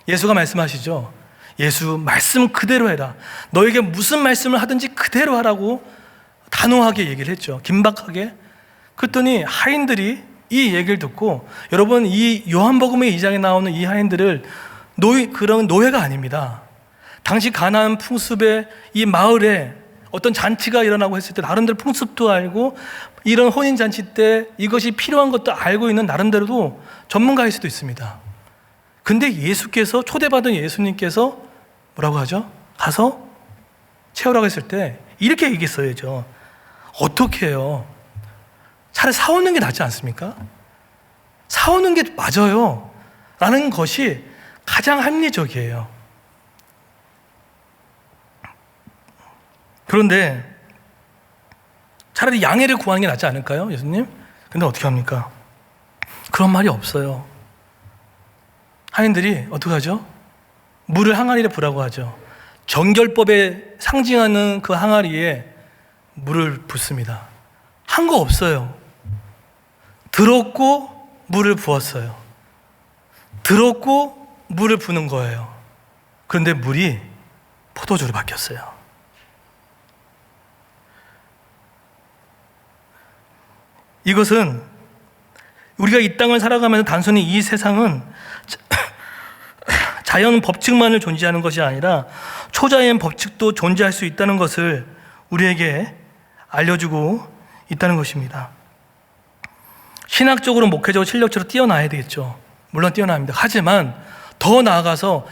예수가 말씀하시죠. 예수 말씀 그대로 해라. 너에게 무슨 말씀을 하든지 그대로 하라고 단호하게 얘기를 했죠. 긴박하게. 그랬더니 하인들이 이 얘기를 듣고, 여러분 이 요한복음의 2장에 나오는 이 하인들을 그런 노예가 아닙니다. 당시 가나안 풍습의 이 마을에 어떤 잔치가 일어나고 했을 때 나름대로 풍습도 알고, 이런 혼인잔치 때 이것이 필요한 것도 알고 있는 나름대로도 전문가일 수도 있습니다. 근데 예수께서, 초대받은 예수님께서 뭐라고 하죠? 가서 채우라고 했을 때 이렇게 얘기했어야죠. 어떻게 해요? 차라리 사오는 게 낫지 않습니까? 사오는 게 맞아요 라는 것이 가장 합리적이에요. 그런데 차라리 양해를 구하는 게 낫지 않을까요, 예수님? 근데 어떻게 합니까? 그런 말이 없어요. 하인들이 어떻게 하죠? 물을 항아리에 부라고 하죠. 정결법에 상징하는 그 항아리에 물을 붓습니다. 한 거 없어요. 들었고 물을 부었어요. 들었고 물을 부는 거예요. 그런데 물이 포도주로 바뀌었어요. 이것은 우리가 이 땅을 살아가면서 단순히 이 세상은 자연 법칙만을 존재하는 것이 아니라 초자연 법칙도 존재할 수 있다는 것을 우리에게 알려주고 있다는 것입니다. 신학적으로, 목회적으로, 실력적으로 뛰어나야 되겠죠. 물론 뛰어나야 합니다. 하지만 더 나아가서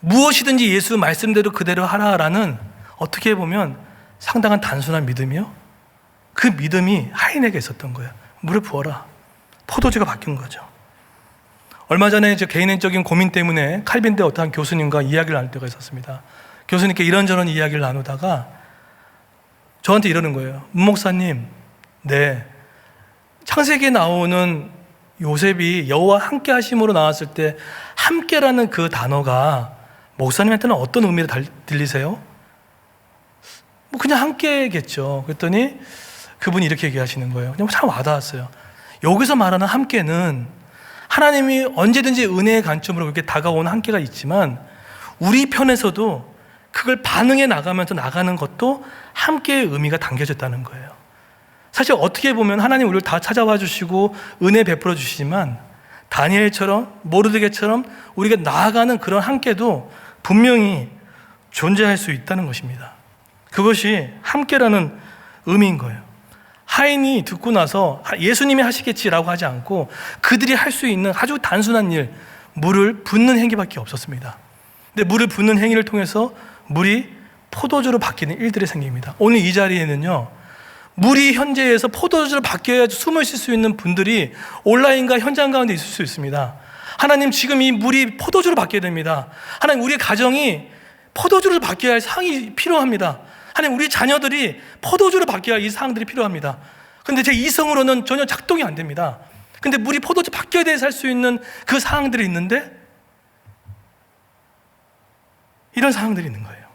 무엇이든지 예수 말씀대로 그대로 하라라는, 어떻게 보면 상당한 단순한 믿음이요, 그 믿음이 하인에게 있었던 거예요. 물을 부어라. 포도주가 바뀐 거죠. 얼마 전에 개인적인 고민 때문에 칼빈대 어떠한 교수님과 이야기를 나눌 때가 있었습니다. 교수님께 이런저런 이야기를 나누다가 저한테 이러는 거예요. 목사님, 네, 창세기에 나오는 요셉이 여호와 함께 하심으로 나왔을 때 함께라는 그 단어가 목사님한테는 어떤 의미로 들리세요? 뭐 그냥 함께겠죠. 그랬더니 그분이 이렇게 얘기하시는 거예요. 그냥 참 와닿았어요. 여기서 말하는 함께는 하나님이 언제든지 은혜의 관점으로 그렇게 다가오는 한계가 있지만 우리 편에서도 그걸 반응해 나가면서 나가는 것도 함께의 의미가 담겨졌다는 거예요. 사실 어떻게 보면 하나님 우리를 다 찾아와 주시고 은혜 베풀어 주시지만 다니엘처럼 모르드게처럼 우리가 나아가는 그런 함께도 분명히 존재할 수 있다는 것입니다. 그것이 함께라는 의미인 거예요. 하인이 듣고 나서 예수님이 하시겠지라고 하지 않고 그들이 할 수 있는 아주 단순한 일, 물을 붓는 행위밖에 없었습니다. 근데 물을 붓는 행위를 통해서 물이 포도주로 바뀌는 일들이 생깁니다. 오늘 이 자리에는요, 물이 현재에서 포도주로 바뀌어야 숨을 쉴 수 있는 분들이 온라인과 현장 가운데 있을 수 있습니다. 하나님, 지금 이 물이 포도주로 바뀌어야 됩니다. 하나님, 우리 가정이 포도주로 바뀌어야 할 사항이 필요합니다. 하나님, 우리 자녀들이 포도주로 바뀌어야 할 이 사항들이 필요합니다. 그런데 제 이성으로는 전혀 작동이 안 됩니다. 근데 물이 포도주 바뀌어야 돼서 할 수 있는 그 사항들이 있는데 이런 사항들이 있는 거예요.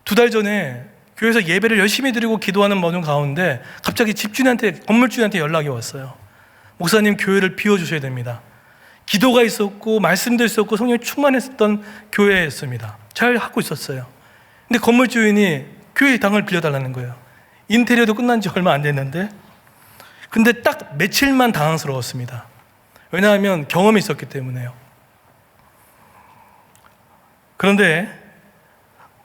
2달 전에 교회에서 예배를 열심히 드리고 기도하는 모든 가운데 갑자기 집주인한테, 건물주인한테 연락이 왔어요. 목사님, 교회를 비워주셔야 됩니다. 기도가 있었고 말씀도 있었고 성령이 충만했었던 교회였습니다. 잘 하고 있었어요. 근데 건물주인이 교회 당을 빌려달라는 거예요. 인테리어도 끝난 지 얼마 안 됐는데. 근데 딱 며칠만 당황스러웠습니다. 왜냐하면 경험이 있었기 때문에요. 그런데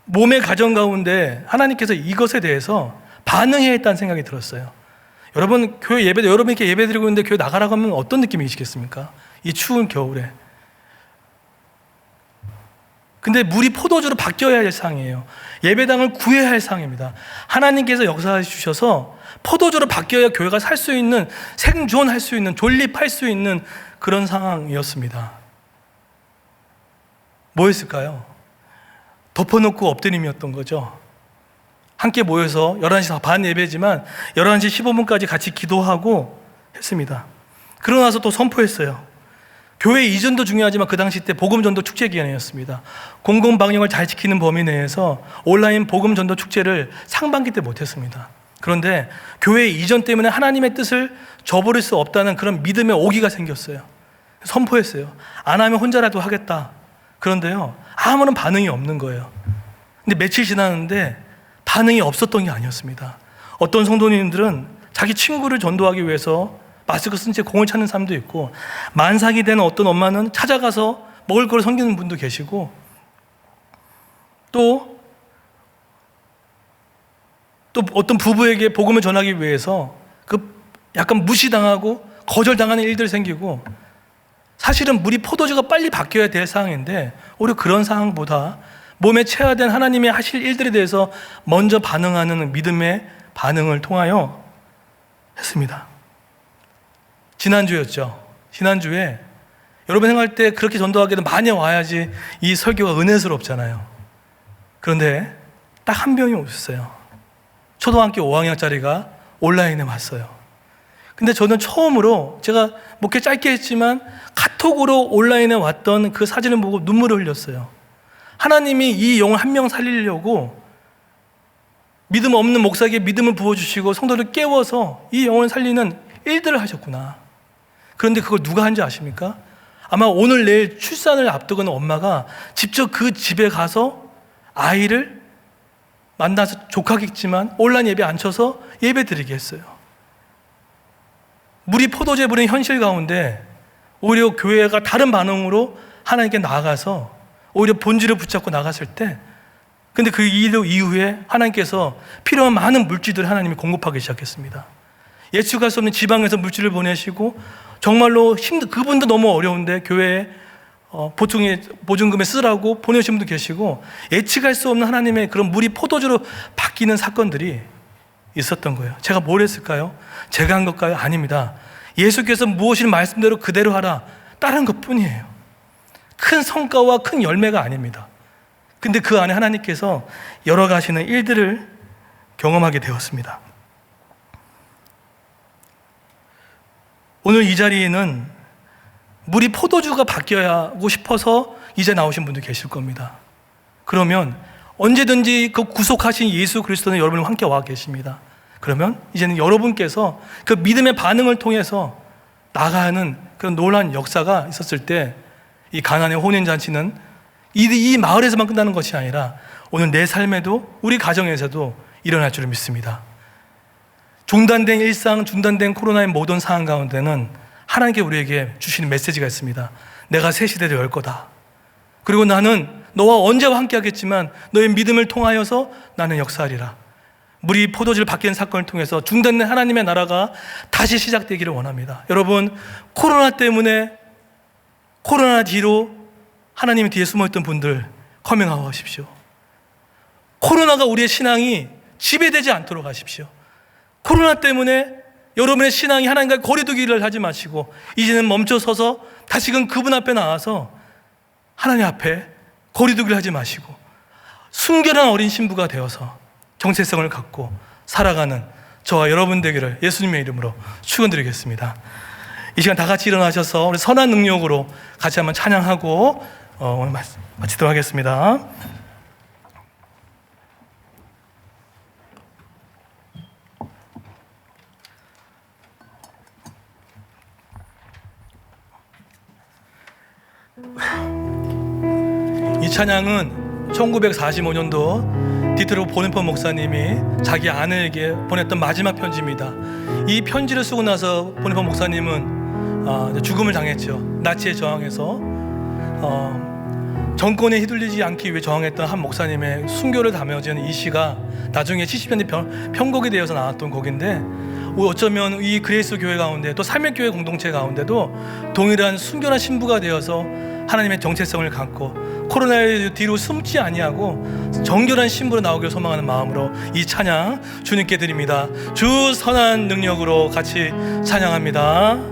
몸의 가정 가운데 하나님께서 이것에 대해서 반응해야 했다는 생각이 들었어요. 여러분, 교회 예배, 여러분 이렇게 예배 드리고 있는데 교회 나가라고 하면 어떤 느낌이시겠습니까? 이 추운 겨울에. 근데 물이 포도주로 바뀌어야 할 상황이에요. 예배당을 구해야 할 상황입니다. 하나님께서 역사해 주셔서 포도주로 바뀌어야 교회가 살 수 있는, 생존할 수 있는, 존립할 수 있는 그런 상황이었습니다. 뭐였을까요? 덮어놓고 엎드림이었던 거죠. 함께 모여서 11시 반 예배지만 11시 15분까지 같이 기도하고 했습니다. 그러고 나서 또 선포했어요. 교회 이전도 중요하지만 그 당시 때 복음전도 축제 기간이었습니다. 공공방역을 잘 지키는 범위 내에서 온라인 복음전도 축제를 상반기 때 못했습니다. 그런데 교회 이전 때문에 하나님의 뜻을 저버릴 수 없다는 그런 믿음의 오기가 생겼어요. 선포했어요. 안 하면 혼자라도 하겠다. 그런데요, 아무런 반응이 없는 거예요. 근데 며칠 지났는데 반응이 없었던 게 아니었습니다. 어떤 성도님들은 자기 친구를 전도하기 위해서 마스크 쓴 채 공을 찾는 사람도 있고, 만삭이 된 어떤 엄마는 찾아가서 먹을 걸 섬기는 분도 계시고, 또 어떤 부부에게 복음을 전하기 위해서 그 약간 무시당하고 거절당하는 일들이 생기고, 사실은 물이 포도주가 빨리 바뀌어야 될 상황인데 오히려 그런 상황보다 몸에 체화된 하나님의 하실 일들에 대해서 먼저 반응하는 믿음의 반응을 통하여 했습니다. 지난주였죠. 지난주에 여러분 생각할 때 그렇게 전도하기에도 많이 와야지 이 설교가 은혜스럽잖아요. 그런데 딱 한 명이 오셨어요. 초등학교 5학년짜리가 온라인에 왔어요. 근데 저는 처음으로, 제가 목회 짧게 했지만 카톡으로 온라인에 왔던 그 사진을 보고 눈물을 흘렸어요. 하나님이 이 영혼 한 명 살리려고 믿음 없는 목사에게 믿음을 부어주시고 성도를 깨워서 이 영혼을 살리는 일들을 하셨구나. 그런데 그걸 누가 한지 아십니까? 아마 오늘 내일 출산을 앞두고는 엄마가 직접 그 집에 가서 아이를 만나서 족하겠지만 온라인 예배 앉혀서 예배 드리게 했어요. 물이 포도주에 부른 현실 가운데 오히려 교회가 다른 반응으로 하나님께 나아가서 오히려 본질을 붙잡고 나갔을 때, 근데 그 이후에 하나님께서 필요한 많은 물질들을 하나님이 공급하기 시작했습니다. 예측할 수 없는 지방에서 물질을 보내시고, 정말로 그분도 너무 어려운데 교회에 보증금에 쓰라고 보내신 분도 계시고, 예측할 수 없는 하나님의 그런 물이 포도주로 바뀌는 사건들이 있었던 거예요. 제가 뭘 했을까요? 제가 한 것까요? 아닙니다. 예수께서 무엇을 말씀대로 그대로 하라, 따른 것뿐이에요. 큰 성과와 큰 열매가 아닙니다. 근데 그 안에 하나님께서 여러 가시는 일들을 경험하게 되었습니다. 오늘 이 자리에는 물이 포도주가 바뀌어야 하고 싶어서 이제 나오신 분도 계실 겁니다. 그러면 언제든지 그 구속하신 예수 그리스도는 여러분과 함께 와 계십니다. 그러면 이제는 여러분께서 그 믿음의 반응을 통해서 나가는 그런 놀라운 역사가 있었을 때 이 가나안의 혼인잔치는 이 마을에서만 끝나는 것이 아니라 오늘 내 삶에도 우리 가정에서도 일어날 줄을 믿습니다. 중단된 일상, 중단된 코로나의 모든 상황 가운데는 하나님께 우리에게 주시는 메시지가 있습니다. 내가 새 시대를 열 거다. 그리고 나는 너와 언제와 함께 하겠지만 너의 믿음을 통하여서 나는 역사하리라. 물이 포도주를 바뀌는 사건을 통해서 중단된 하나님의 나라가 다시 시작되기를 원합니다. 여러분, 코로나 때문에 코로나 뒤로 하나님 뒤에 숨어있던 분들 커밍아웃 하십시오. 코로나가 우리의 신앙이 지배되지 않도록 하십시오. 코로나 때문에 여러분의 신앙이 하나님과 거리두기를 하지 마시고 이제는 멈춰서서 다시금 그분 앞에 나와서 하나님 앞에 거리두기를 하지 마시고 순결한 어린 신부가 되어서 정체성을 갖고 살아가는 저와 여러분 되기를 예수님의 이름으로 축원드리겠습니다. 이 시간 다 같이 일어나셔서 우리 선한 능력으로 같이 한번 찬양하고 오늘 마치도록 하겠습니다. 이 찬양은 1945년도 디트로 보네퍼 목사님이 자기 아내에게 보냈던 마지막 편지입니다. 이 편지를 쓰고 나서 보네퍼 목사님은 죽음을 당했죠. 나치에 저항해서 정권에 휘둘리지 않기 위해 저항했던 한 목사님의 순교를 담아진 이 시가 나중에 70년대 편곡이 되어서 나왔던 곡인데, 어쩌면 이 그레이스 교회 가운데 또 삼일교회 공동체 가운데도 동일한 순결한 신부가 되어서 하나님의 정체성을 갖고 코로나의 뒤로 숨지 아니하고 정결한 신부로 나오기를 소망하는 마음으로 이 찬양 주님께 드립니다. 주 선한 능력으로 같이 찬양합니다.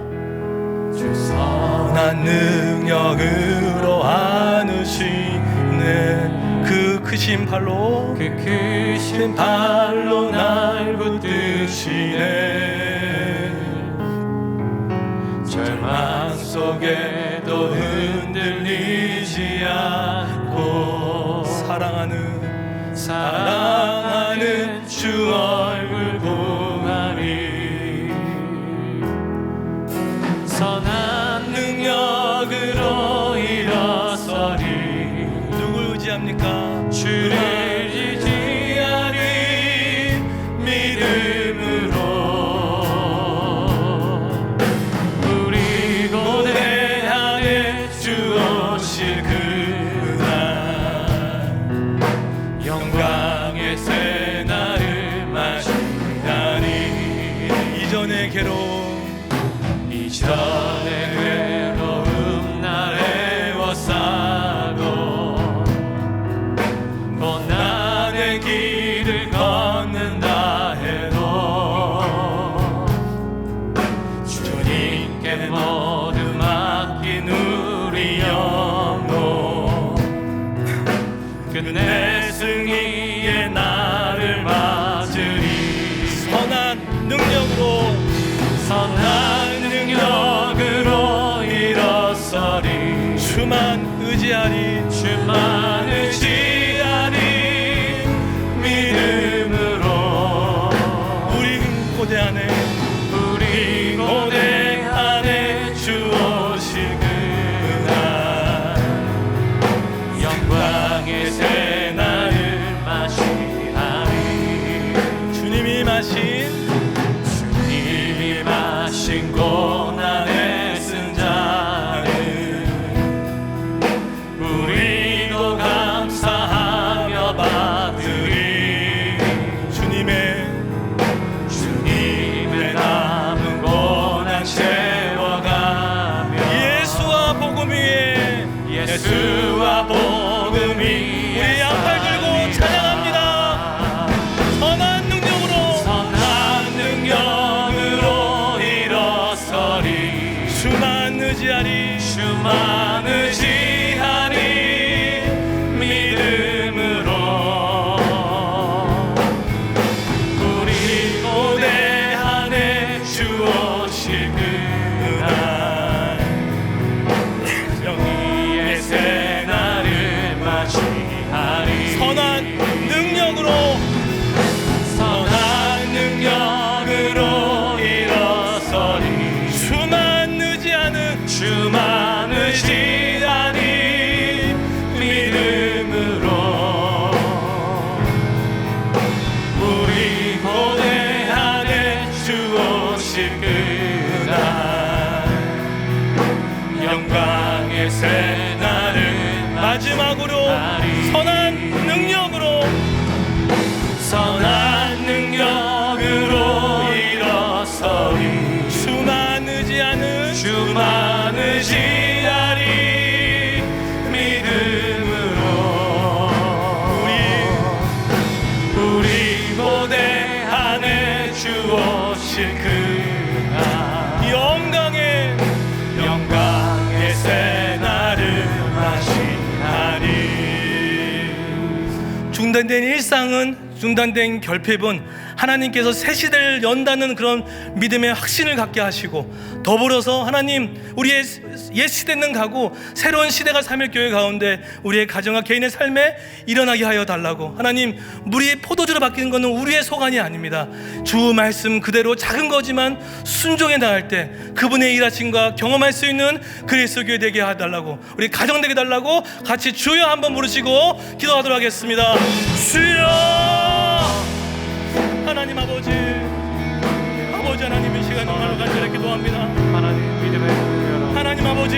주 선한 능력으로 안으시네 그 크신 팔로 날 붙드시네 절망 속에도 흔들리지 않고 사랑하는 주 얼굴 보아리 선한 능력으로 일어서리 누굴 의지합니까? 주를 의지하리 믿음으로 우리 고대 안에 주 오실 그날 영광의 새 날을 맞이하리 이전의 괴로움 날 애워싸고 고난의 길을 걷는다 해도 주님께 모두 맡긴 우리 영혼 끝내 승리의 날을 맞으리 선한 능력으로 일어서리 주만 의지하리 믿음으로 우리 고대 안에 주 오실 그날 영광의 새 날을 맞이하리 주님이 마신 고난에 쓴 잔을 우리도 감사하며 받으리 주님의 남은 고난 채워가며 예수와 복음 위에 우리 양팔 들고 찬양합니다. 선한 능력으로 일어서리 주만 의지하리 믿음으로 우리 고대 안에 주 오실 그날 정의의 새 날을 맞이하리 선한 능력으로 일어서리 주만 의지하는 주오실 그날 영광의 새날을 마지막으로 선한 능력으로 일어서리 주만 의지하리 믿음으로 우리 고대 안에 주오실 그날 영광의 새날을 맞이하리. 중단된 일상은, 중단된 결핍은 하나님께서 새 시대를 연다는 그런 믿음의 확신을 갖게 하시고, 더불어서 하나님 우리의 옛 시대는 가고 새로운 시대가 삼일교회 가운데 우리의 가정과 개인의 삶에 일어나게 하여 달라고. 하나님, 물이 포도주로 바뀌는 것은 우리의 소관이 아닙니다. 주 말씀 그대로 작은 거지만 순종해 나갈 때 그분의 일하심과 경험할 수 있는 그리스도교회 되게 해달라고, 우리 가정 되게 해달라고 같이 주여 한번 부르시고 기도하도록 하겠습니다. 주여! 하나님 아버지 하나님 이 시간 정말로 간절히 기도합니다. 하나님 믿음의 눈을 열어 하나님 아버지,